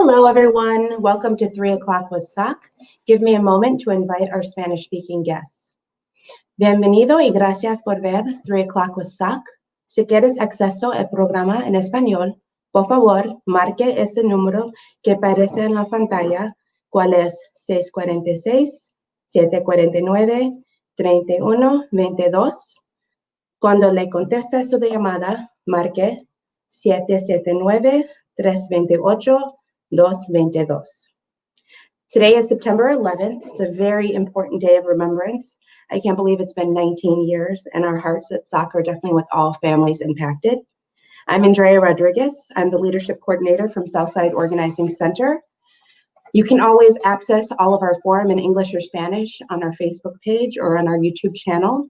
Hello, everyone. Welcome to 3 o'clock with SOC. Give me a moment to invite our Spanish-speaking guests. Bienvenido y gracias por ver 3 o'clock with SOC. Si quieres acceso al programa en español, por favor, marque ese número que aparece en la pantalla, cual es 646-749-3122. Cuando le conteste su llamada, marque 779-328-222. Today is September 11th. It's a very important day of remembrance. I can't believe it's been 19 years, and our hearts at SOC are definitely with all families impacted. I'm Andrea Rodriguez. I'm the Leadership Coordinator from Southside Organizing Center. You can always access all of our forum in English or Spanish on our Facebook page or on our YouTube channel.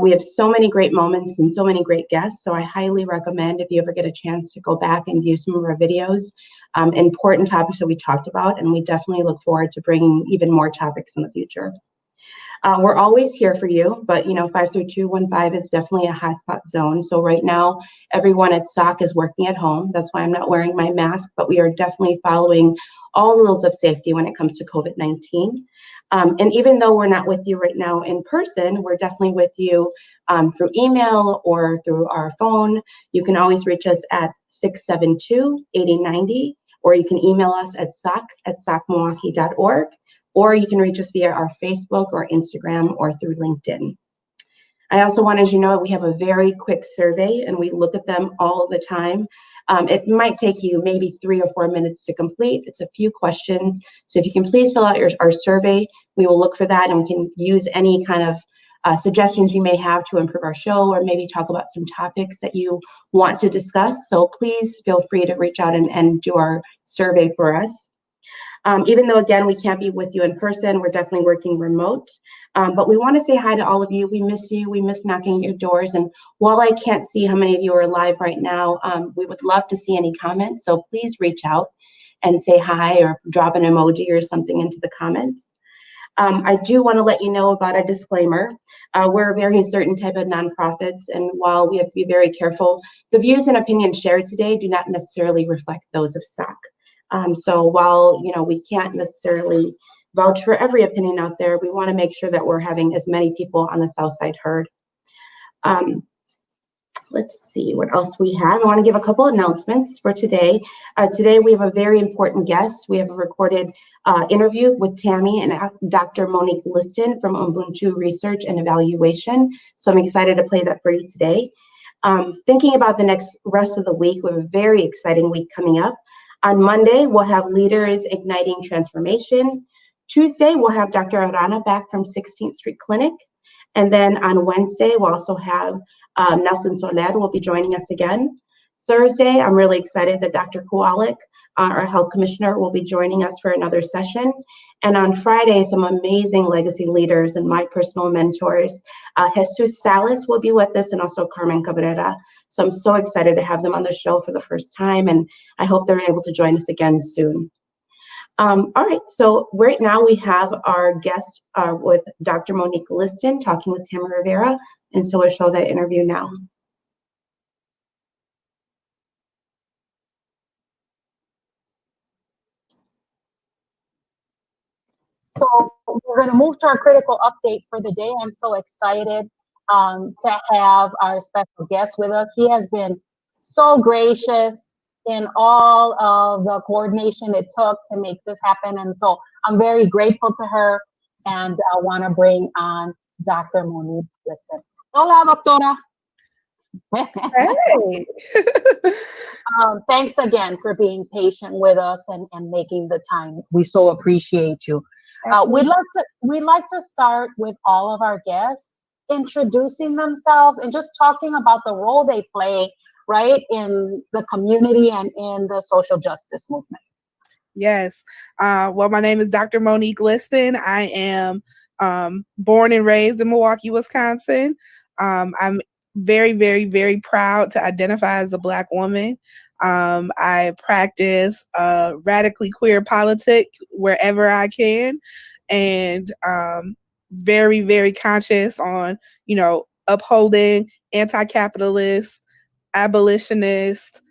We have so many great moments and so many great guests, so I highly recommend if you ever get a chance to go back and view some of our videos, important topics that we talked about, and we definitely look forward to bringing even more topics in the future. We're always here for you, but 53215 is definitely a hotspot zone. So right now, everyone at SOC is working at home. That's why I'm not wearing my mask, but we are definitely following all rules of safety when it comes to COVID-19. And even though we're not with you right now in person, we're definitely with you through email or through our phone. You can always reach us at 672-8090, or you can email us at soc@socmilwaukee.org, or you can reach us via our Facebook or Instagram or through LinkedIn. I also wanted you to know we have a very quick survey and we look at them all the time. It might take you maybe 3 or 4 minutes to complete. It's a few questions. So if you can please fill out our survey, we will look for that and we can use any kind of suggestions you may have to improve our show or maybe talk about some topics that you want to discuss. So please feel free to reach out and do our survey for us. Even though, again, we can't be with you in person, we're definitely working remote. But we want to say hi to all of you. We miss you. We miss knocking at your doors. And while I can't see how many of you are live right now, we would love to see any comments. So please reach out and say hi or drop an emoji or something into the comments. I do want to let you know about a disclaimer. We're a very certain type of nonprofits, and while we have to be very careful, the views and opinions shared today do not necessarily reflect those of SOC. So while we can't necessarily vouch for every opinion out there, we want to make sure that we're having as many people on the South Side heard. Let's see what else we have. I want to give a couple announcements for today. Today we have a very important guest. We have a recorded interview with Tammy and Dr. Monique Liston from UBUNTU Research and Evaluation. So I'm excited to play that for you today. Thinking about the rest of the week, we have a very exciting week coming up. On Monday, we'll have Leaders Igniting Transformation. Tuesday, we'll have Dr. Arana back from 16th Street Clinic. And then on Wednesday, we'll also have Nelson Soler will be joining us again. Thursday, I'm really excited that Dr. Kowalik, our health commissioner, will be joining us for another session. And on Friday, some amazing legacy leaders and my personal mentors. Jesus Salas will be with us and also Carmen Cabrera. So I'm so excited to have them on the show for the first time, and I hope they're able to join us again soon. All right, so right now we have our guest with Dr. Monique Liston talking with Tema Rivera, and so we'll show that interview now. So we're going to move to our critical update for the day. I'm so excited to have our special guest with us. He has been so gracious in all of the coordination it took to make this happen. And so I'm very grateful to her, and I want to bring on Dr. Monique Liston. Hola, doctora. Hey. Thanks again for being patient with us and making the time. We so appreciate you. We'd like to start with all of our guests introducing themselves and just talking about the role they play, right, in the community and in the social justice movement. Yes. Well, my name is Dr. Monique Liston. I am born and raised in Milwaukee, Wisconsin. I'm very, very, very proud to identify as a Black woman. I practice radically queer politics wherever I can, and very, very conscious on, upholding anti-capitalist, abolitionist,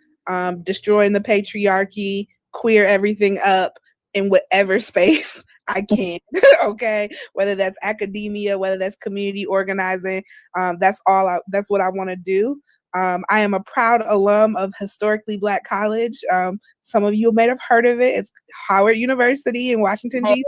destroying the patriarchy, queer everything up in whatever space I can, okay? Whether that's academia, whether that's community organizing, that's what I want to do. I am a proud alum of Historically Black College. Some of you may have heard of it. It's Howard University in Washington, D.C.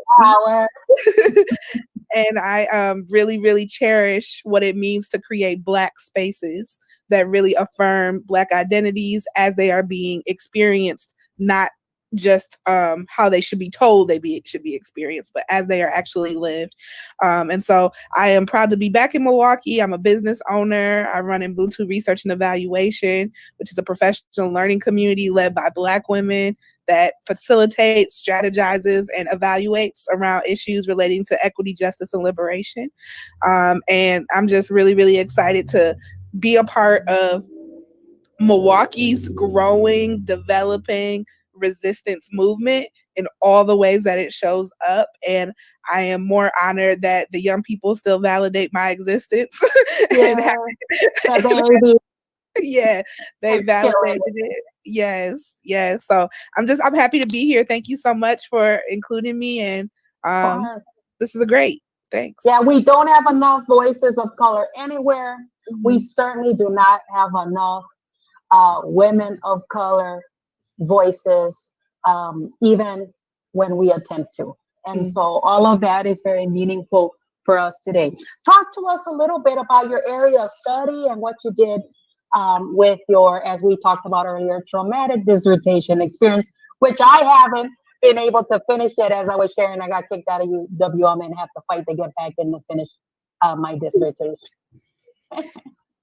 And I really, really cherish what it means to create Black spaces that really affirm Black identities as they are being experienced, not just how they should be told should be experienced, but as they are actually lived. And so I am proud to be back in Milwaukee. I'm a business owner. I run UBUNTU Research and Evaluation, which is a professional learning community led by Black women that facilitates, strategizes, and evaluates around issues relating to equity, justice, and liberation. And I'm just really, really excited to be a part of Milwaukee's growing, developing resistance movement in all the ways that it shows up. And I am more honored that the young people still validate my existence. Yeah, yeah, they validated it. Yes. So I'm happy to be here. Thank you so much for including me. And this is great. Thanks. Yeah, we don't have enough voices of color anywhere. Mm-hmm. We certainly do not have enough women of color voices, even when we attempt to. And so all of that is very meaningful for us today. Talk to us a little bit about your area of study and what you did with your, as we talked about earlier, traumatic dissertation experience, which I haven't been able to finish yet. As I was sharing, I got kicked out of UWM and have to fight to get back in to finish my dissertation.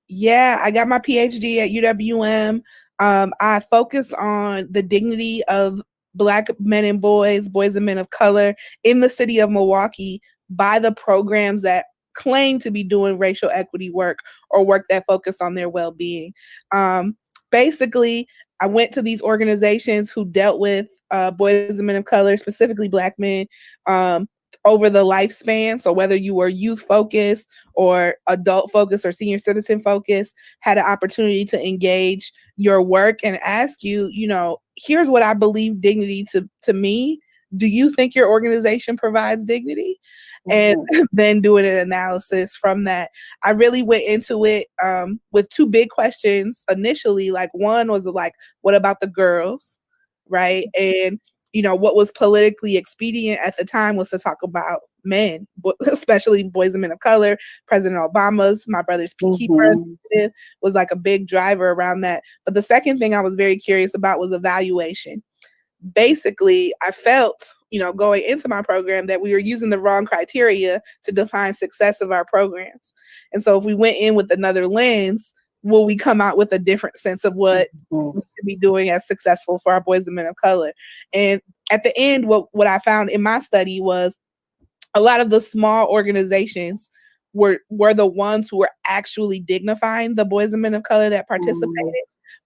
Yeah, I got my PhD at UWM. I focus on the dignity of Black men and boys and men of color in the city of Milwaukee by the programs that claim to be doing racial equity work or work that focused on their well-being. Basically, I went to these organizations who dealt with boys and men of color, specifically Black men, over the lifespan. So whether you were youth focused or adult focused or senior citizen focused, had an opportunity to engage your work and ask you, here's what I believe dignity to me. Do you think your organization provides dignity? And then doing an analysis from that. I really went into it with two big questions initially. Like one was like, what about the girls, right? And what was politically expedient at the time was to talk about men, especially boys and men of color. President Obama's My Brother's Keeper initiative was like a big driver around that. But the second thing I was very curious about was evaluation. Basically, I felt, going into my program that we were using the wrong criteria to define success of our programs. And so if we went in with another lens, will we come out with a different sense of what we should be doing as successful for our boys and men of color? And at the end, what I found in my study was a lot of the small organizations were the ones who were actually dignifying the boys and men of color that participated.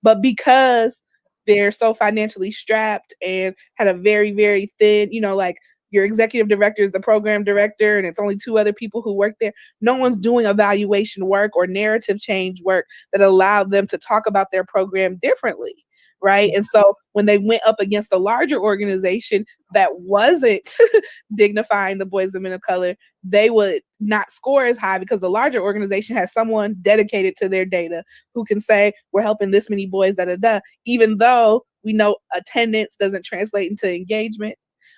But because they're so financially strapped and had a very, very thin, like your executive director is the program director and it's only two other people who work there. No one's doing evaluation work or narrative change work that allowed them to talk about their program differently, right? And so when they went up against a larger organization that wasn't dignifying the boys and men of color, they would not score as high because the larger organization has someone dedicated to their data who can say, we're helping this many boys, even though we know attendance doesn't translate into engagement.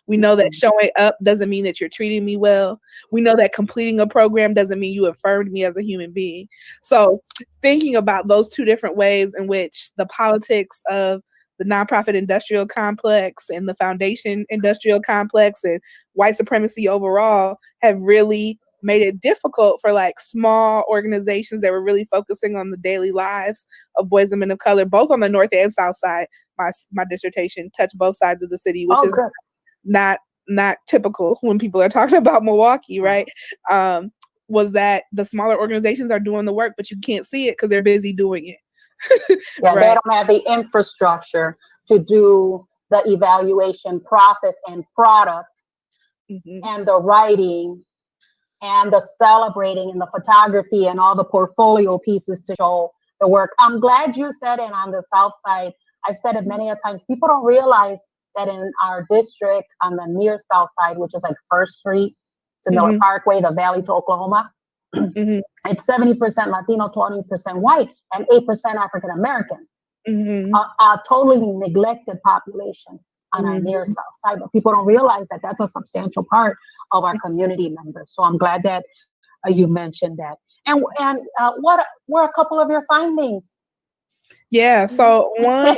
We know that showing up doesn't mean that you're treating me well. We know that completing a program doesn't mean you affirmed me as a human being. So thinking about those two different ways in which the politics of the nonprofit industrial complex and the foundation industrial complex and white supremacy overall have really made it difficult for like small organizations that were really focusing on the daily lives of boys and men of color, both on the north and south side. My dissertation touched both sides of the city, which is not typical when people are talking about Milwaukee, right? Was that the smaller organizations are doing the work, but you can't see it because they're busy doing it. Yeah, right. They don't have the infrastructure to do the evaluation process and product and the writing and the celebrating and the photography and all the portfolio pieces to show the work. I'm glad you said it on the South Side. I've said it many a times. People don't realize that in our district on the near south side, which is like First Street to Miller Parkway, the valley to Oklahoma, it's 70% Latino, 20% white, and 8% African American. A totally neglected population on our near south side, but people don't realize that that's a substantial part of our community members. So I'm glad that you mentioned that. And what were a couple of your findings? Yeah, so one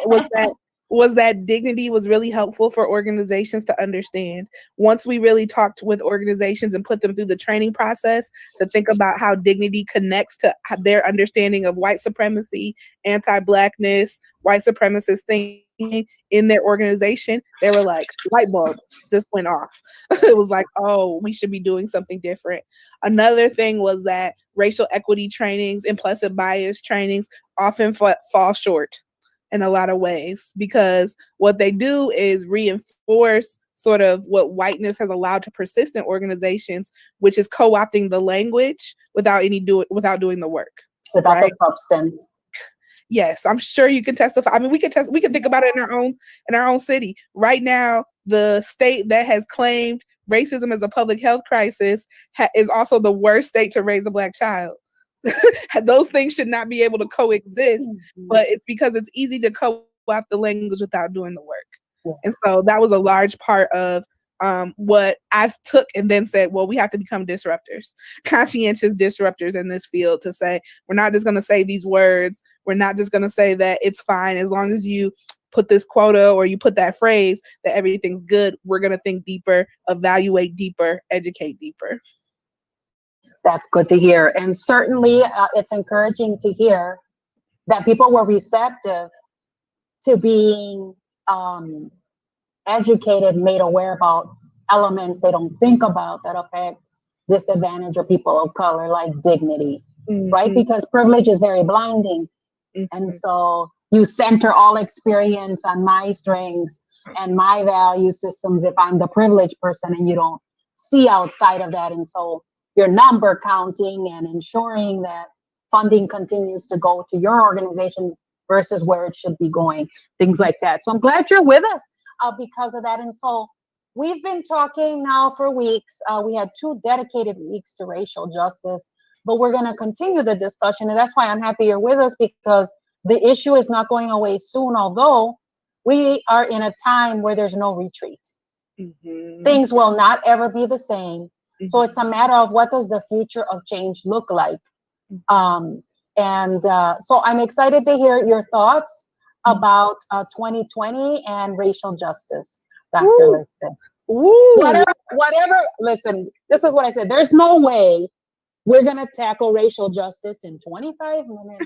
was that dignity was really helpful for organizations to understand. Once we really talked with organizations and put them through the training process to think about how dignity connects to their understanding of white supremacy, anti-Blackness, white supremacist thinking in their organization, they were like, light bulb just went off. It was like, oh, we should be doing something different. Another thing was that racial equity trainings, implicit bias trainings often fall short in a lot of ways, because what they do is reinforce sort of what whiteness has allowed to persist in organizations, which is co-opting the language without doing the work. Without the substance. Yes, I'm sure you can testify. I mean, we can think about it in our own city. Right now, the state that has claimed racism as a public health crisis is also the worst state to raise a Black child. Those things should not be able to coexist, but it's because it's easy to co-opt the language without doing the work. And so that was a large part of what I took and then said, well, we have to become disruptors, conscientious disruptors in this field, to say, we're not just going to say these words. We're not just going to say that it's fine as long as you put this quota or you put that phrase that everything's good. We're going to think deeper, evaluate deeper, educate deeper. That's good to hear. And certainly it's encouraging to hear that people were receptive to being educated, made aware about elements they don't think about that affect disadvantaged or people of color, like dignity, right? Because privilege is very blinding. And so you center all experience on my strengths and my value systems if I'm the privileged person, and you don't see outside of that. And so your number counting and ensuring that funding continues to go to your organization versus where it should be going, things like that. So I'm glad you're with us because of that. And so we've been talking now for weeks. We had 2 dedicated weeks to racial justice, but we're going to continue the discussion. And that's why I'm happy you're with us, because the issue is not going away soon, although we are in a time where there's no retreat. Things will not ever be the same. So it's a matter of, what does the future of change look like? So I'm excited to hear your thoughts about 2020 and racial justice, Dr. Liston. Whatever, listen, this is what I said. There's no way we're going to tackle racial justice in 25 minutes,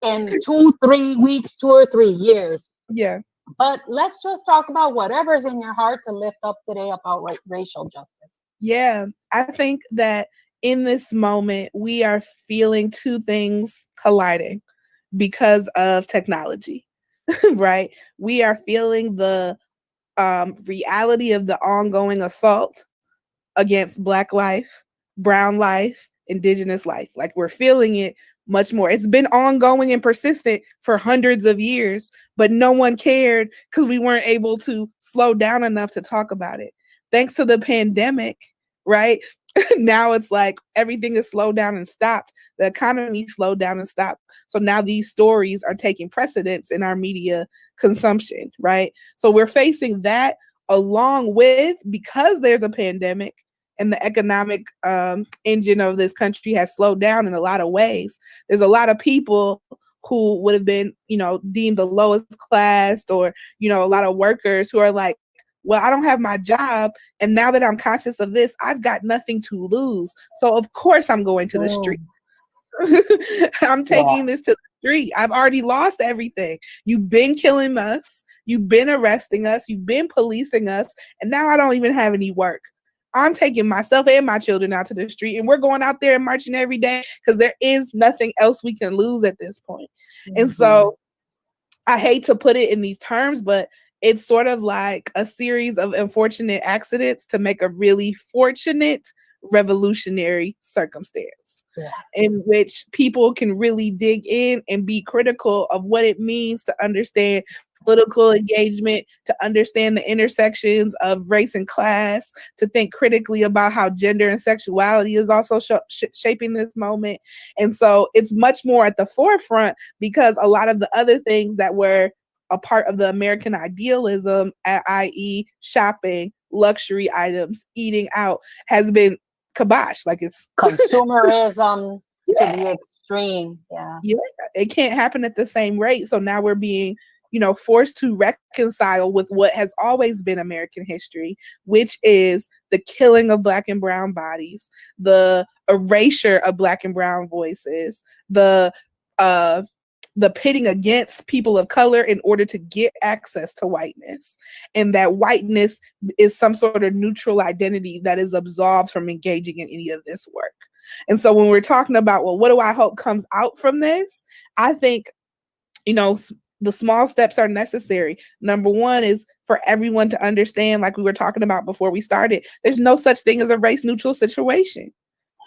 in 2-3 weeks, 2 or 3 years. Yeah. But let's just talk about whatever's in your heart to lift up today about racial justice. Yeah, I think that in this moment, we are feeling 2 things colliding because of technology, right? We are feeling the reality of the ongoing assault against Black life, brown life, Indigenous life. Like, we're feeling it much more. It's been ongoing and persistent for hundreds of years, but no one cared because we weren't able to slow down enough to talk about it. Thanks to the pandemic, right? Now it's like everything is slowed down and stopped. The economy slowed down and stopped. So now these stories are taking precedence in our media consumption, right? So we're facing that, along with, because there's a pandemic and the economic engine of this country has slowed down in a lot of ways. There's a lot of people who would have been, deemed the lowest class, or, a lot of workers who are like, well, I don't have my job, and now that I'm conscious of this, I've got nothing to lose. So of course I'm going to the street. I'm taking this to the street. I've already lost everything. You've been killing us. You've been arresting us. You've been policing us. And now I don't even have any work. I'm taking myself and my children out to the street, and we're going out there and marching every day because there is nothing else we can lose at this point. And so I hate to put it in these terms, but it's sort of like a series of unfortunate accidents to make a really fortunate revolutionary circumstance, in which people can really dig in and be critical of what it means to understand political engagement, to understand the intersections of race and class, to think critically about how gender and sexuality is also shaping this moment. And so it's much more at the forefront because a lot of the other things that were a part of the American idealism, i.e. shopping, luxury items, eating out, has been kiboshed. Like it's consumerism to the extreme. Yeah, it can't happen at the same rate. So now we're being, forced to reconcile with what has always been American history, which is the killing of Black and brown bodies, the erasure of Black and brown voices, the pitting against people of color in order to get access to whiteness. And that whiteness is some sort of neutral identity that is absolved from engaging in any of this work. And so when we're talking about, well, what do I hope comes out from this? I think, the small steps are necessary. Number one is for everyone to understand, like we were talking about before we started, there's no such thing as a race neutral situation.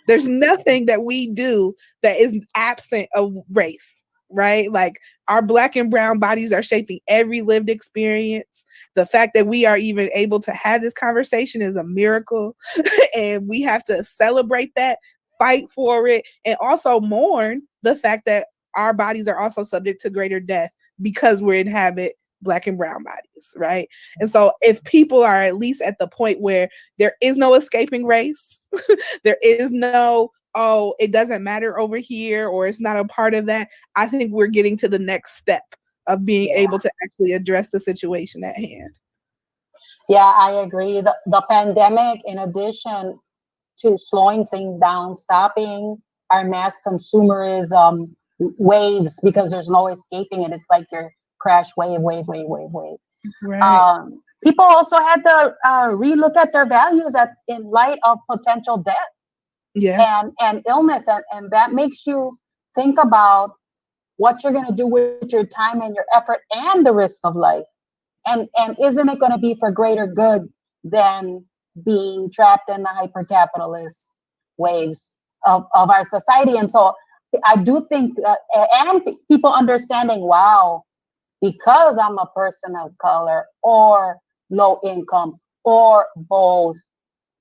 There's nothing that we do that is absent of race, right? Like our Black and brown bodies are shaping every lived experience. The fact that we are even able to have this conversation is a miracle. And we have to celebrate that, fight for it, and also mourn the fact that our bodies are also subject to greater death because we inhabit Black and brown bodies, right? And so if people are at least at the point where there is no escaping race, there is no, oh, it doesn't matter over here, or it's not a part of that, I think we're getting to the next step of being able to actually address the situation at hand. Yeah, I agree. The pandemic, in addition to slowing things down, stopping our mass consumerism waves, because there's no escaping it. It's like your crash wave. Right. People also had to relook at their values in light of potential death and illness. And that makes you think about what you're going to do with your time and your effort and the risk of life. And isn't it going to be for greater good than being trapped in the hyper-capitalist waves of our society? And so I do think, and people understanding, wow, because I'm a person of color or low income or both,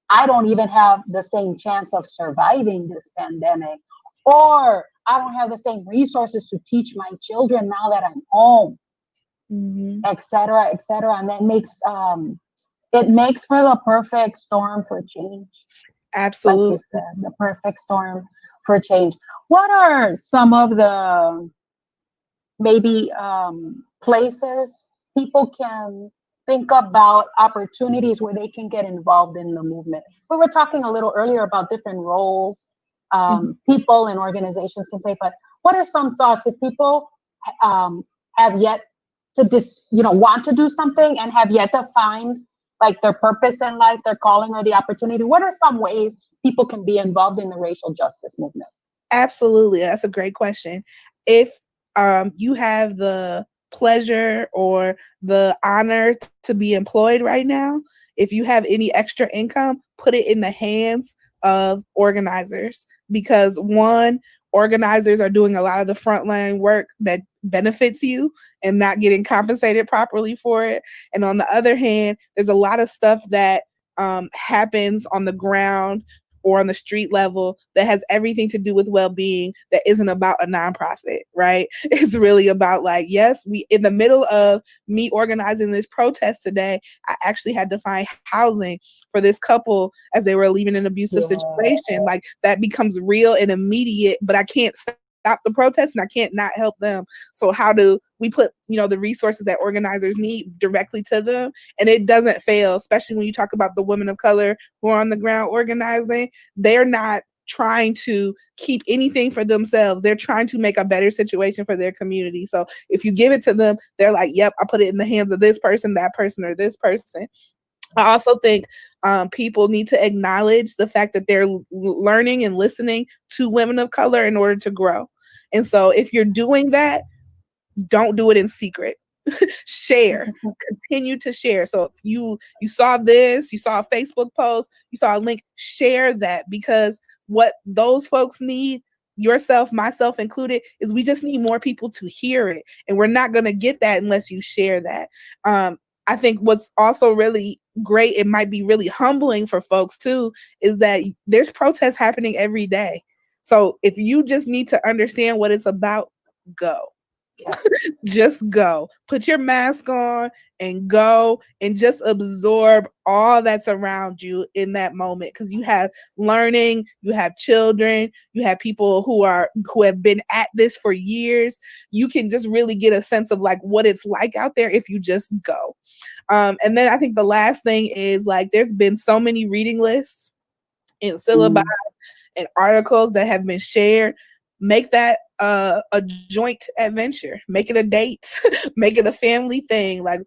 I don't even have the same chance of surviving this pandemic, or I don't have the same resources to teach my children now that I'm home, et cetera, et cetera. And that makes, it makes for the perfect storm for change. Absolutely. Like you said, the perfect storm for change. What are some of the maybe places people can think about opportunities where they can get involved in the movement? We were talking a little earlier about different roles people and organizations can play, but what are some thoughts if people have yet to want to do something and have yet to find like their purpose in life, their calling or the opportunity? What are some ways people can be involved in the racial justice movement? Absolutely. That's a great question. If you have the pleasure or the honor to be employed right now, if you have any extra income, put it in the hands of organizers, because one, organizers are doing a lot of the frontline work that benefits you and not getting compensated properly for it. And on the other hand, there's a lot of stuff that happens on the ground or on the street level that has everything to do with well-being that isn't about a nonprofit, right? It's really about like, yes, we, in the middle of me organizing this protest today, I actually had to find housing for this couple as they were leaving an abusive situation. Like that becomes real and immediate, but I can't stop the protest and I can't not help them. So how do we put, the resources that organizers need directly to them? And it doesn't fail, especially when you talk about the women of color who are on the ground organizing. They're not trying to keep anything for themselves. They're trying to make a better situation for their community. So if you give it to them, they're like, yep, I put it in the hands of this person, that person, or this person. I also think people need to acknowledge the fact that they're learning and listening to women of color in order to grow. And so if you're doing that, don't do it in secret. Share, continue to share. So if you saw this, you saw a Facebook post, you saw a link, share that, because what those folks need, yourself, myself included, is we just need more people to hear it. And we're not going to get that unless you share that. I think what's also really great, it might be really humbling for folks too, is that there's protests happening every day. So if you just need to understand what it's about, go. Just go. Put your mask on and go and just absorb all that's around you in that moment, because you have learning, you have children, you have people who have been at this for years. You can just really get a sense of like what it's like out there if you just go. And then I think the last thing is, like, there's been so many reading lists and syllabi and articles that have been shared. Make that a joint adventure. Make it a date. Make it a family thing. Like,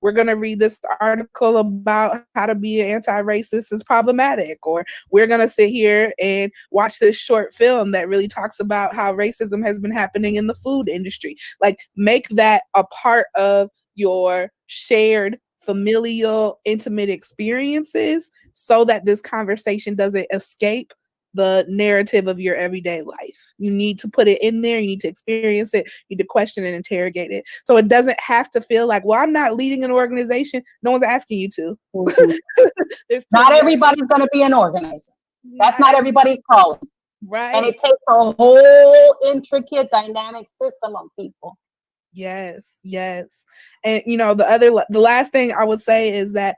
we're going to read this article about how to be an anti-racist is problematic, or we're going to sit here and watch this short film that really talks about how racism has been happening in the food industry. Like, make that a part of your shared familial, intimate experiences, so that this conversation doesn't escape the narrative of your everyday life. You need to put it in there. You need to experience it. You need to question and interrogate it. So it doesn't have to feel like, well, I'm not leading an organization. No one's asking you to. Not everybody's going to be an organizer. That's not everybody's calling. Right. And it takes a whole intricate dynamic system of people. Yes. And the last thing I would say is that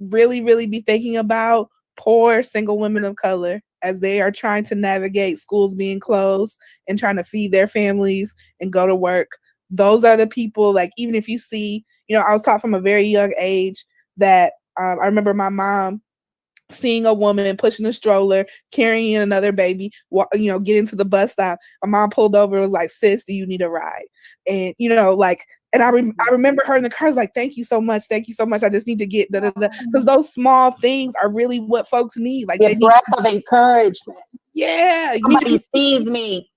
really, really be thinking about poor single women of color as they are trying to navigate schools being closed and trying to feed their families and go to work. Those are the people, like, even if you see, I was taught from a very young age that I remember my mom seeing a woman pushing a stroller, carrying another baby, get into the bus stop. My mom pulled over and was like, "Sis, do you need a ride?" And, and I remember her in the car was like, "Thank you so much. Thank you so much. I just need to get da da da." Because those small things are really what folks need. Like, a breath of encouragement. Yeah. Somebody sees me.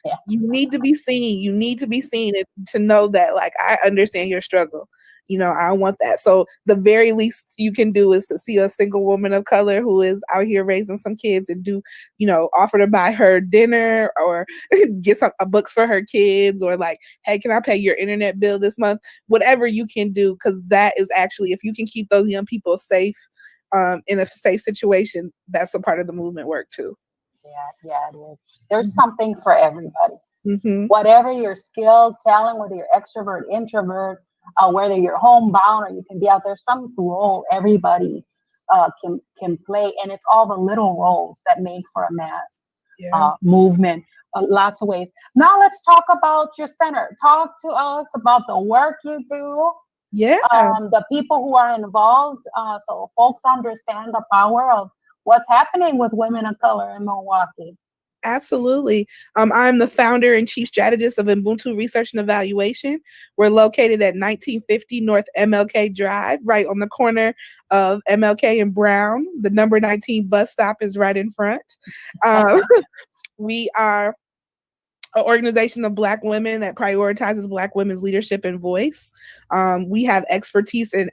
Yeah. You need to be seen. You need to be seen to know that, like, I understand your struggle. I want that. So the very least you can do is to see a single woman of color who is out here raising some kids and do, offer to buy her dinner or get some books for her kids, or like, "Hey, can I pay your internet bill this month?" Whatever you can do, because that is actually, if you can keep those young people safe, in a safe situation, that's a part of the movement work too. Yeah, it is. There's something for everybody. Mm-hmm. Whatever your skill, talent, whether you're extrovert, introvert, whether you're homebound or you can be out there, some role everybody can play, and it's all the little roles that make for a mass movement. Lots of ways. Now let's talk about your center. Talk to us about the work you do. Yeah. The people who are involved, so folks understand the power of what's happening with women of color in Milwaukee. Absolutely. I'm the founder and chief strategist of UBUNTU Research and Evaluation. We're located at 1950 North MLK Drive, right on the corner of MLK and Brown. The number 19 bus stop is right in front. We are an organization of Black women that prioritizes Black women's leadership and voice. We have expertise in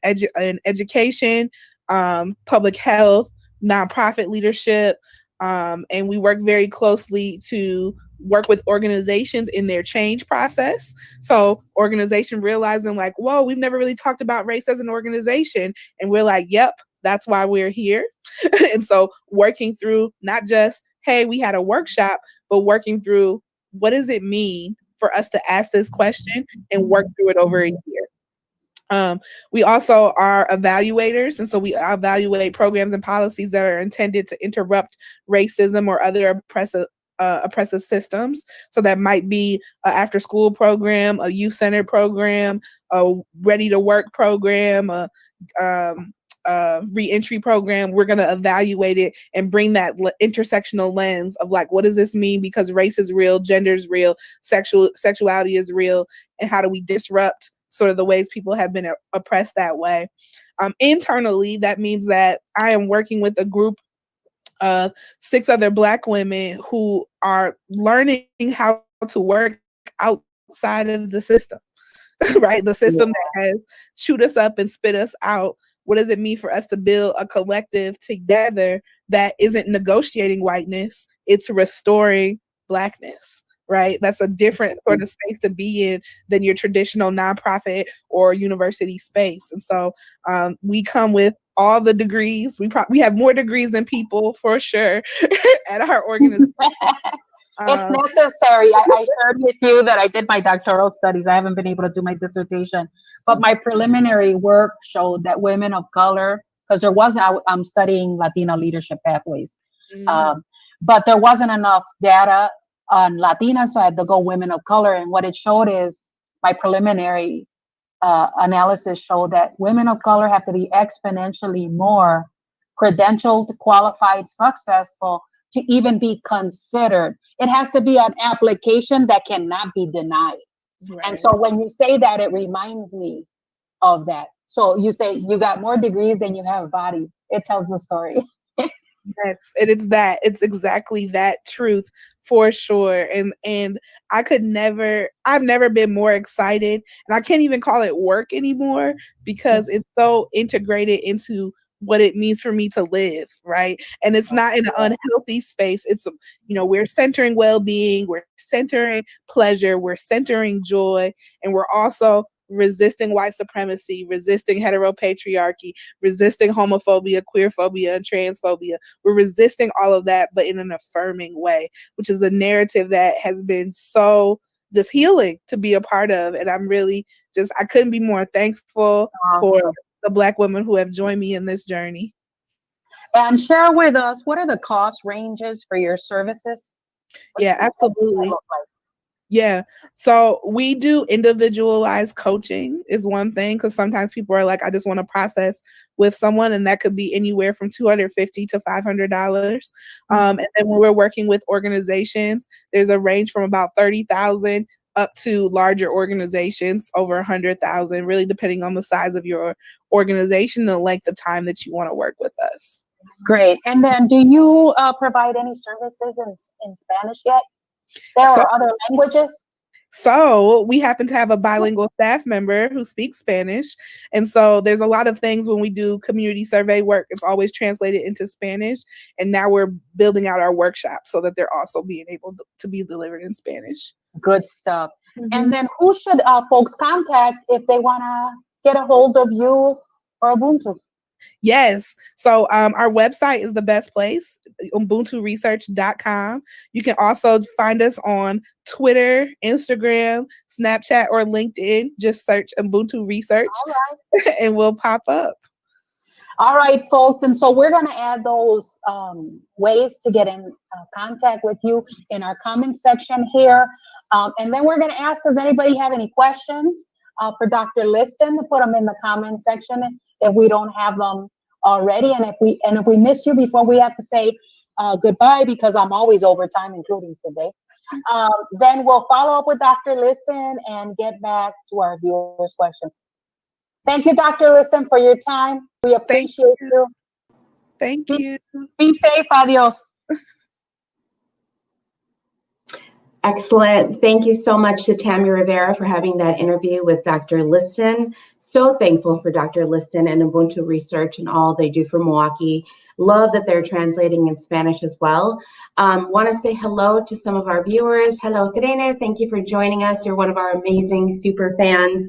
education, public health, nonprofit leadership, and we work very closely to work with organizations in their change process. So organization realizing like, whoa, we've never really talked about race as an organization. And we're like, yep, that's why we're here. And so working through not just, hey, we had a workshop, but working through what does it mean for us to ask this question and work through it over a year. We also are evaluators, and so we evaluate programs and policies that are intended to interrupt racism or other oppressive systems. So that might be an after-school program, a youth-centered program, a ready-to-work program, a re-entry program. We're going to evaluate it and bring that intersectional lens of like, what does this mean? Because race is real, gender is real, sexuality is real, and how do we disrupt sort of the ways people have been oppressed that way? Internally, that means that I am working with a group of 6 other Black women who are learning how to work outside of the system, right? The system that has chewed us up and spit us out. what does it mean for us to build a collective together that isn't negotiating whiteness, it's restoring Blackness, right? That's a different sort of space to be in than your traditional nonprofit or university space. And so we come with all the degrees. We have more degrees than people for sure at our organization. It's necessary. I shared with you that I did my doctoral studies. I haven't been able to do my dissertation, but my preliminary work showed that women of color, because I'm studying Latina leadership pathways, but there wasn't enough data on Latinas, so I had to go women of color. And what it showed is my preliminary analysis showed that women of color have to be exponentially more credentialed, qualified, successful to even be considered. It has to be an application that cannot be denied. Right. And so when you say that, it reminds me of that. So you say you got more degrees than you have bodies. It tells the story. It's exactly that truth for sure. And I've never been more excited, and I can't even call it work anymore because it's so integrated into what it means for me to live, right? And it's not in an unhealthy space. It's, we're centering well-being, we're centering pleasure, we're centering joy, and we're also resisting white supremacy, resisting heteropatriarchy, resisting homophobia, queerphobia, and transphobia. We're resisting all of that, but in an affirming way, which is a narrative that has been so just healing to be a part of. And I'm really I couldn't be more thankful for the Black women who have joined me in this journey. And share with us, what are the cost ranges for your services? Yeah, absolutely. Yeah. So we do individualized coaching is one thing, because sometimes people are like, I just want to process with someone, and that could be anywhere from $250 to $500. And then when we're working with organizations, there's a range from about $30,000 up to larger organizations over 100,000, really depending on the size of your organization and the length of time that you want to work with us. Great. And then do you provide any services in Spanish yet? There are other languages? So we happen to have a bilingual staff member who speaks Spanish. And so there's a lot of things when we do community survey work, it's always translated into Spanish. And now we're building out our workshops so that they're also being able to be delivered in Spanish. Good stuff. Mm-hmm. And then who should folks contact if they want to get a hold of you or Ubuntu? Yes. So our website is the best place, UBUNTUResearch.com. You can also find us on Twitter, Instagram, Snapchat, or LinkedIn. Just search Ubuntu Research and we'll pop up. All right, folks. And so we're going to add those ways to get in contact with you in our comment section here. And then we're going to ask, does anybody have any questions for Dr. Liston, to put them in the comment section if we don't have them already. And if we miss you before we have to say goodbye, because I'm always over time, including today, then we'll follow up with Dr. Liston and get back to our viewers' questions. Thank you, Dr. Liston, for your time. We appreciate you. Thank you. Be safe. Adios. Excellent. Thank you so much to Tammy Rivera for having that interview with Dr. Liston. So thankful for Dr. Liston and Ubuntu Research and all they do for Milwaukee. Love that they're translating in Spanish as well. Want to say hello to some of our viewers. Hello, Trene. Thank you for joining us. You're one of our amazing super fans.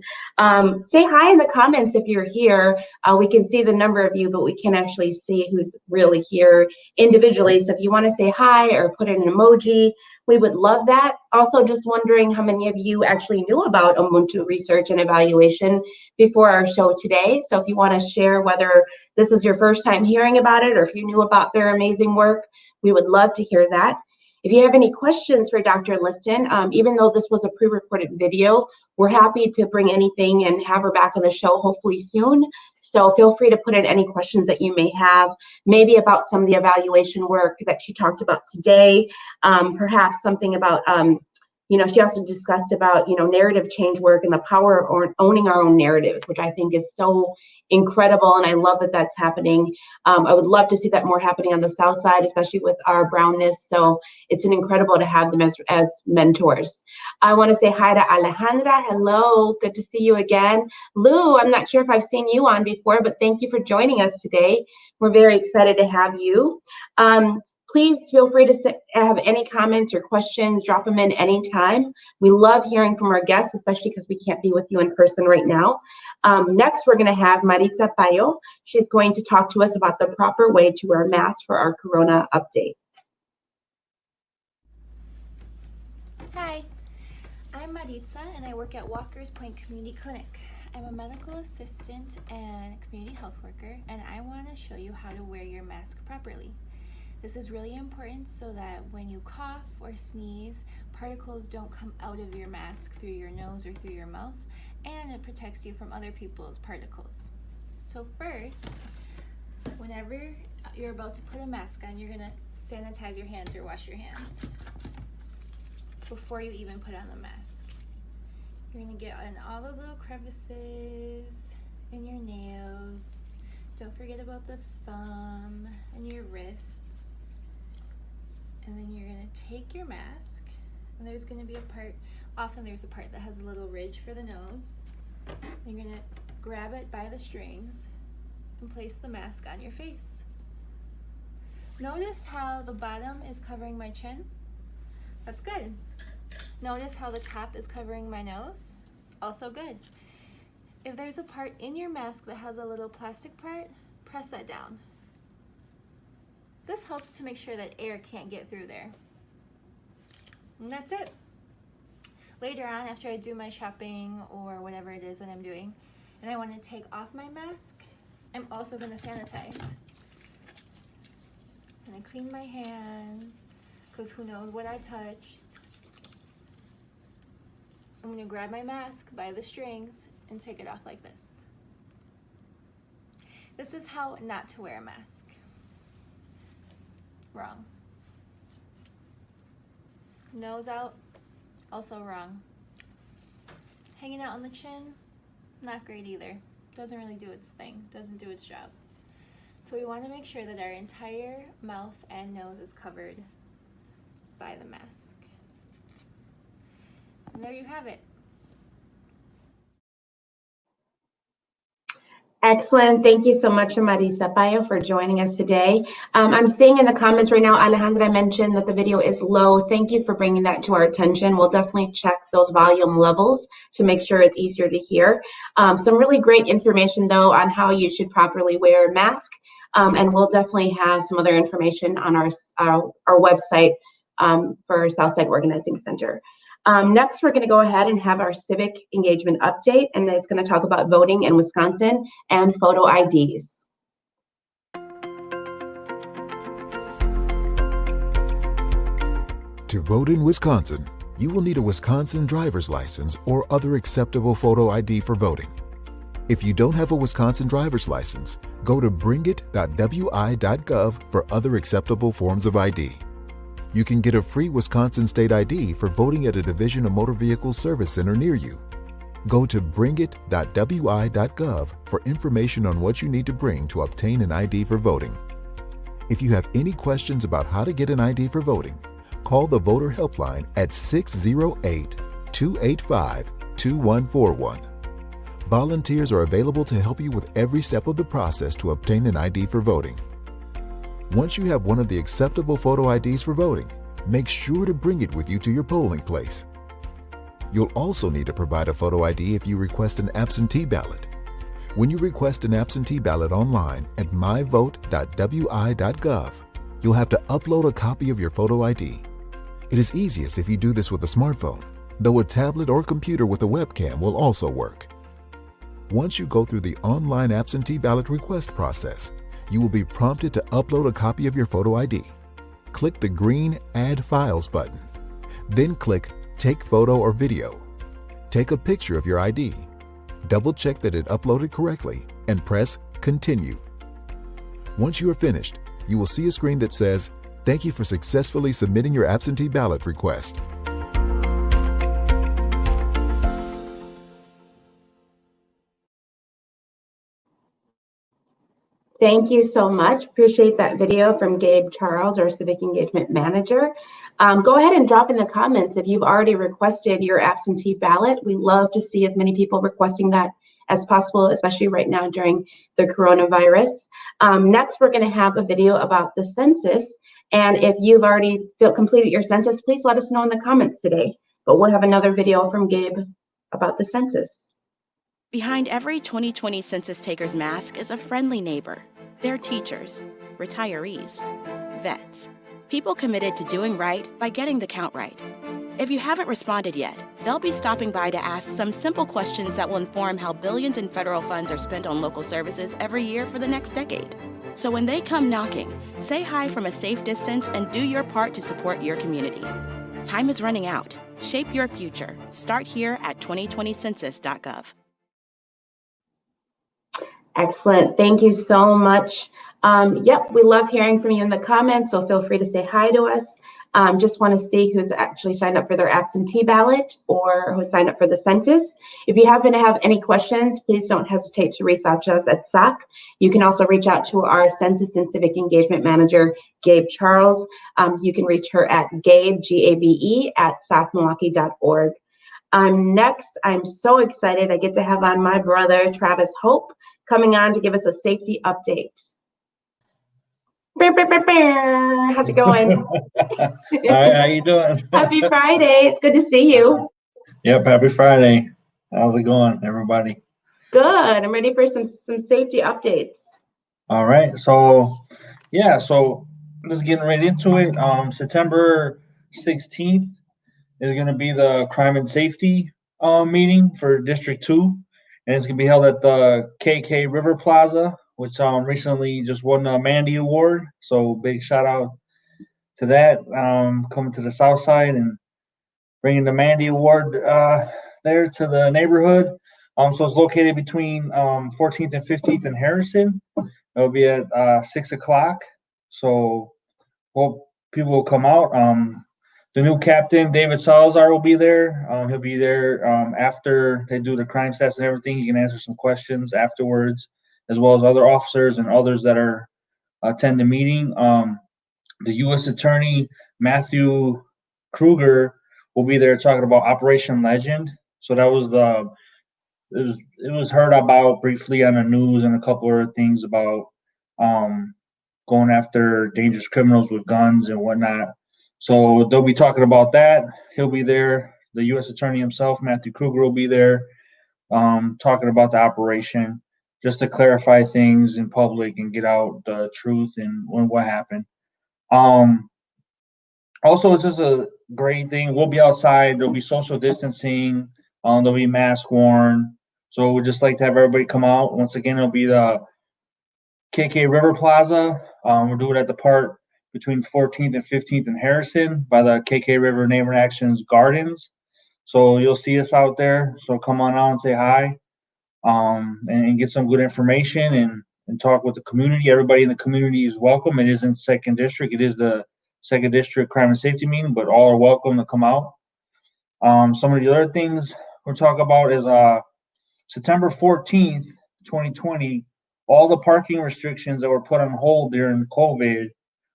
Say hi in the comments if you're here. We can see the number of you, but we can actually see who's really here individually. So if you want to say hi or put in an emoji, we would love that. Also, just wondering how many of you actually knew about UBUNTU Research and Evaluation before our show today. So if you want to share whether this is your first time hearing about it or if you knew about their amazing work, we would love to hear that. If you have any questions for Dr. Liston, even though this was a pre-recorded video, we're happy to bring anything and have her back on the show hopefully soon. So feel free to put in any questions that you may have, maybe about some of the evaluation work that she talked about today, perhaps something about She also discussed about, narrative change work and the power of owning our own narratives, which I think is so incredible. And I love that that's happening. I would love to see that more happening on the South Side, especially with our brownness. So it's incredible to have them as mentors. I want to say hi to Alejandra. Hello, good to see you again. Lou, I'm not sure if I've seen you on before, but thank you for joining us today. We're very excited to have you. Please feel free to have any comments or questions, drop them in anytime. We love hearing from our guests, especially because we can't be with you in person right now. Next, we're going to have Maritza Payo. She's going to talk to us about the proper way to wear a mask for our Corona update. Hi, I'm Maritza and I work at Walker's Point Community Clinic. I'm a medical assistant and community health worker, and I want to show you how to wear your mask properly. This is really important so that when you cough or sneeze, particles don't come out of your mask through your nose or through your mouth, and it protects you from other people's particles. So first, whenever you're about to put a mask on, you're gonna sanitize your hands or wash your hands before you even put on the mask. You're gonna get in all those little crevices in your nails. Don't forget about the thumb and your wrists. And then you're gonna take your mask, and there's gonna be a part, often there's a part that has a little ridge for the nose. And you're gonna grab it by the strings and place the mask on your face. Notice how the bottom is covering my chin? That's good. Notice how the top is covering my nose? Also good. If there's a part in your mask that has a little plastic part, press that down. This helps to make sure that air can't get through there. And that's it. Later on, after I do my shopping or whatever it is that I'm doing, and I want to take off my mask, I'm also going to sanitize. I'm going to clean my hands, because who knows what I touched. I'm going to grab my mask by the strings and take it off like this. This is how not to wear a mask. Wrong. Nose out, also wrong. Hanging out on the chin, not great either. Doesn't really do its thing, doesn't do its job. So we want to make sure that our entire mouth and nose is covered by the mask. And there you have it. Excellent. Thank you so much, Marisa Payo, for joining us today. I'm seeing in the comments right now, Alejandra mentioned that the video is low. Thank you for bringing that to our attention. We'll definitely check those volume levels to make sure it's easier to hear. Some really great information, though, on how you should properly wear a mask. And we'll definitely have some other information on our website for Southside Organizing Center. Next, we're going to go ahead and have our civic engagement update, and it's going to talk about voting in Wisconsin and photo IDs. To vote in Wisconsin, you will need a Wisconsin driver's license or other acceptable photo ID for voting. If you don't have a Wisconsin driver's license, go to bringit.wi.gov for other acceptable forms of ID. You can get a free Wisconsin state ID for voting at a Division of Motor Vehicles Service Center near you. Go to bringit.wi.gov for information on what you need to bring to obtain an ID for voting. If you have any questions about how to get an ID for voting, call the voter helpline at 608-285-2141. Volunteers are available to help you with every step of the process to obtain an ID for voting. Once you have one of the acceptable photo IDs for voting, make sure to bring it with you to your polling place. You'll also need to provide a photo ID if you request an absentee ballot. When you request an absentee ballot online at myvote.wi.gov, you'll have to upload a copy of your photo ID. It is easiest if you do this with a smartphone, though a tablet or computer with a webcam will also work. Once you go through the online absentee ballot request process, you will be prompted to upload a copy of your photo ID. Click the green Add Files button. Then click Take Photo or Video. Take a picture of your ID. Double-check that it uploaded correctly and press Continue. Once you are finished, you will see a screen that says, "Thank you for successfully submitting your absentee ballot request." Thank you so much. Appreciate that video from Gabe Charles, our Civic Engagement Manager. Go ahead and drop in the comments if you've already requested your absentee ballot. We love to see as many people requesting that as possible, especially right now during the coronavirus. Next, we're going to have a video about the census. And if you've already completed your census, please let us know in the comments today. But we'll have another video from Gabe about the census. Behind every 2020 census taker's mask is a friendly neighbor. They're teachers, retirees, vets, people committed to doing right by getting the count right. If you haven't responded yet, they'll be stopping by to ask some simple questions that will inform how billions in federal funds are spent on local services every year for the next decade. So when they come knocking, say hi from a safe distance and do your part to support your community. Time is running out. Shape your future. Start here at 2020census.gov. Excellent. Thank you so much. Yep, we love hearing from you in the comments, so feel free to say hi to us. Just want to see who's actually signed up for their absentee ballot or who signed up for the census. If you happen to have any questions, please don't hesitate to reach out to us at SOC. You can also reach out to our Census and Civic Engagement Manager, Gabe Charles. You can reach her at Gabe, G-A-B-E, at socmilwaukee.org. Next, I'm so excited. I get to have on my brother, Travis Hope, coming on to give us a safety update. How's it going? Hi, how you doing? Happy Friday. It's good to see you. Yep, happy Friday. How's it going, everybody? Good. I'm ready for some safety updates. All right. So just getting right into it. September 16th is going to be the crime and safety meeting for District 2. And it's going to be held at the KK River Plaza, which recently just won the Mandy Award. So big shout out to that, coming to the South Side and bringing the Mandy Award there to the neighborhood. So it's located between 14th and 15th in Harrison. It'll be at 6 o'clock. So hope people will come out. The new captain, David Salazar, will be there. He'll be there after they do the crime stats and everything. He can answer some questions afterwards, as well as other officers and others that are attend the meeting. The U.S. Attorney, Matthew Kruger, will be there talking about Operation Legend. So that was it was heard about briefly on the news and a couple of things about going after dangerous criminals with guns and whatnot. So they'll be talking about that. He'll be there. The U.S. Attorney himself, Matthew Kruger, will be there talking about the operation, just to clarify things in public and get out the truth and what happened. Also, it's just a great thing. We'll be outside. There'll be social distancing. There'll be masks worn. So we'd just like to have everybody come out. Once again, it'll be the KK River Plaza. We'll do it at the park between 14th and 15th in Harrison by the KK River Neighborhood Actions Gardens. So you'll see us out there. So come on out and say hi, and get some good information and talk with the community. Everybody in the community is welcome. It isn't 2nd District. It is the 2nd District Crime and Safety meeting, but all are welcome to come out. Some of the other things we'll talk about is September 14th, 2020, all the parking restrictions that were put on hold during COVID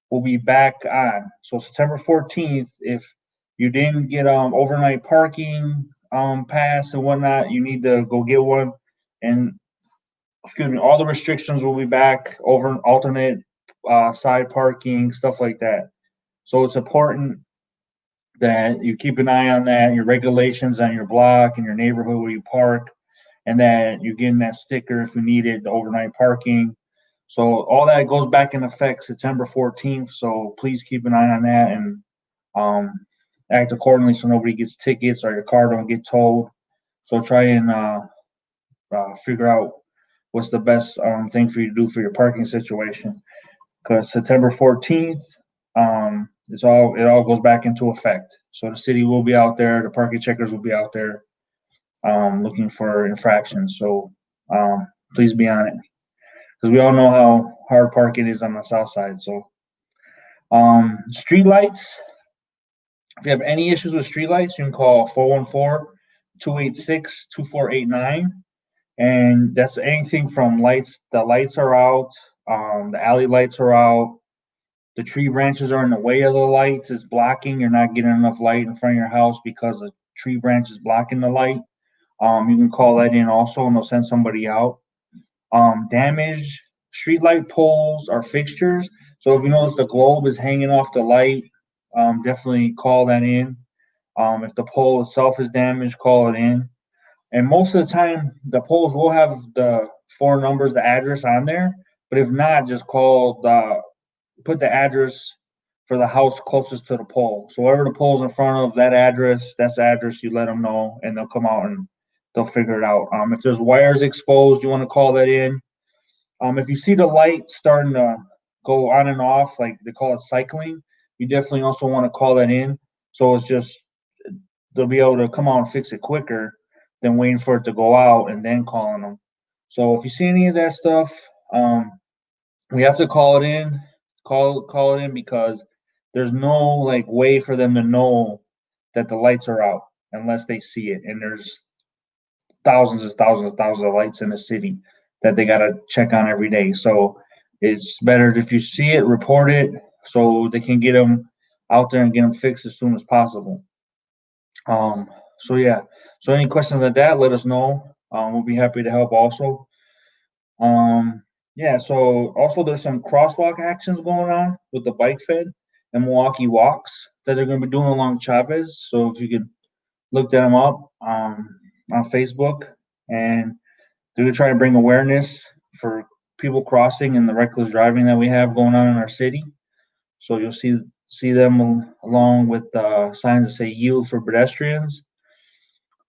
will be back on. So September 14th, if you didn't get overnight parking pass and whatnot, you need to go get one. And all the restrictions will be back over alternate side parking, stuff like that. So it's important that you keep an eye on that, your regulations on your block and your neighborhood where you park, and that you're getting that sticker if you need it, the overnight parking. So all that goes back in effect September 14th. So please keep an eye on that and act accordingly so nobody gets tickets or your car don't get towed. So try and figure out what's the best thing for you to do for your parking situation. Because September 14th, it all goes back into effect. So the city will be out there, the parking checkers will be out there looking for infractions. So please be on it, because we all know how hard parking is on the south side. So street lights. If you have any issues with street lights, you can call 414-286-2489. And that's anything from lights. The lights are out, The alley lights are out. The tree branches are in the way of the lights. It's blocking. You're not getting enough light in front of your house because the tree branch is blocking the light. You can call that in also, and they'll send somebody out. Damaged streetlight poles or fixtures. So if you notice the globe is hanging off the light, definitely call that in. If the pole itself is damaged, call it in. And most of the time, the poles will have the 4 numbers, the address on there. But if not, just put the address for the house closest to the pole. So wherever the pole's in front of that address, that's the address you let them know, and they'll come out and they'll figure it out. If there's wires exposed, you want to call that in. If you see the light starting to go on and off, like they call it cycling, you definitely also want to call that in. So it's just, they'll be able to come out and fix it quicker than waiting for it to go out and then calling them. So if you see any of that stuff, we have to call it in. Call it in, because there's no like way for them to know that the lights are out unless they see it. And there's thousands of lights in the city that they got to check on every day. So it's better if you see it, report it, so they can get them out there and get them fixed as soon as possible. So yeah. So any questions like that, let us know. We'll be happy to help also. Yeah, so also there's some crosswalk actions going on with the bike fed and Milwaukee walks that they're going to be doing along Chavez. So if you could look them up on Facebook, and they're going to try to bring awareness for people crossing and the reckless driving that we have going on in our city. So you'll see them along with signs that say yield for pedestrians.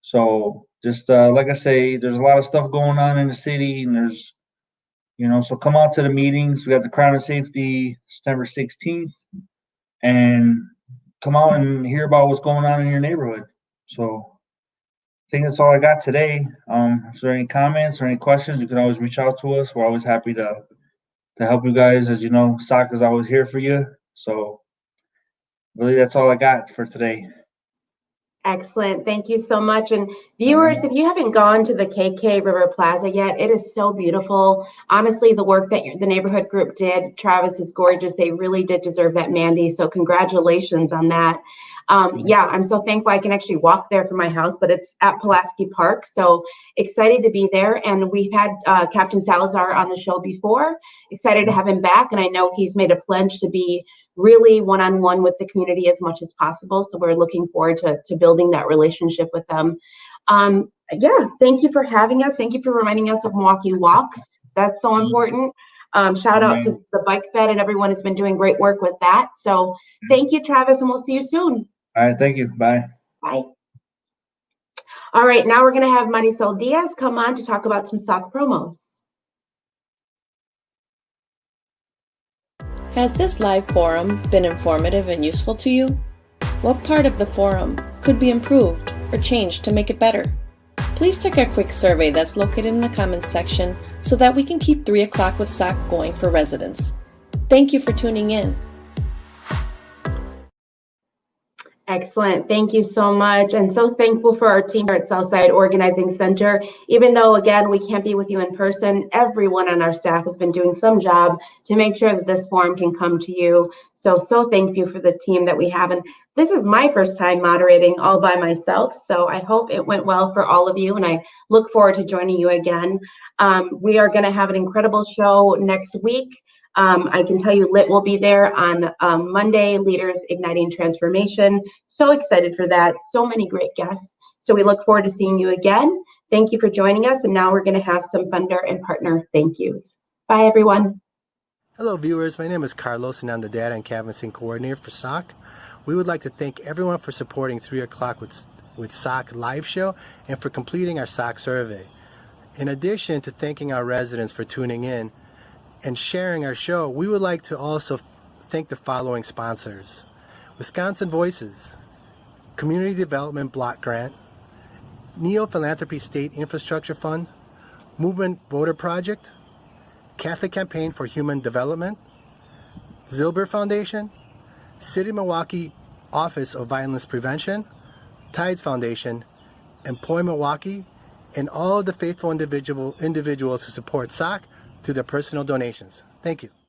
So just like I say, there's a lot of stuff going on in the city, and there's, so come out to the meetings. We got the Crime and Safety September 16th, and come out and hear about what's going on in your neighborhood. So I think that's all I got today. If there are any comments or any questions, you can always reach out to us. We're always happy to help you guys. As you know, SOC is always here for you. So really, that's all I got for today. Excellent. Thank you so much. And viewers, if you haven't gone to the KK River Plaza yet, it is so beautiful. Honestly, the work that the neighborhood group did, Travis, is gorgeous. They really did deserve that, Mandy. So congratulations on that. Yeah, I'm so thankful I can actually walk there from my house, but it's at Pulaski Park. So excited to be there. And we've had Captain Salazar on the show before. Excited to have him back. And I know he's made a pledge to be really one-on-one with the community as much as possible. So we're looking forward to building that relationship with them. Yeah, thank you for having us. Thank you for reminding us of Milwaukee Walks. That's so important. Shout out to the Bike Fed and everyone who's been doing great work with that. So thank you, Travis, and we'll see you soon. All right, thank you. Bye. Bye. All right, now we're going to have Marisol Diaz come on to talk about some SOC promos. Has this live forum been informative and useful to you? What part of the forum could be improved or changed to make it better? Please take a quick survey that's located in the comments section so that we can keep 3 o'clock with SOC going for residents. Thank you for tuning in. Excellent. Thank you so much. And so thankful for our team here at Southside Organizing Center. Even though, again, we can't be with you in person, everyone on our staff has been doing some job to make sure that this forum can come to you. So thank you for the team that we have. And this is my first time moderating all by myself. So I hope it went well for all of you. And I look forward to joining you again. We are going to have an incredible show next week. I can tell you Lit will be there on Monday, Leaders Igniting Transformation. So excited for that. So many great guests. So we look forward to seeing you again. Thank you for joining us. And now we're going to have some funder and partner thank yous. Bye, everyone. Hello, viewers. My name is Carlos, and I'm the Data and Canvassing Coordinator for SOC. We would like to thank everyone for supporting 3 o'clock with SOC live show and for completing our SOC survey. In addition to thanking our residents for tuning in and sharing our show, we would like to also thank the following sponsors: Wisconsin Voices, Community Development Block Grant, Neo Philanthropy State Infrastructure Fund, Movement Voter Project, Catholic Campaign for Human Development, Zilber Foundation, City of Milwaukee Office of Violence Prevention, Tides Foundation, Employ Milwaukee, and all of the faithful individuals who support SOC through their personal donations. Thank you.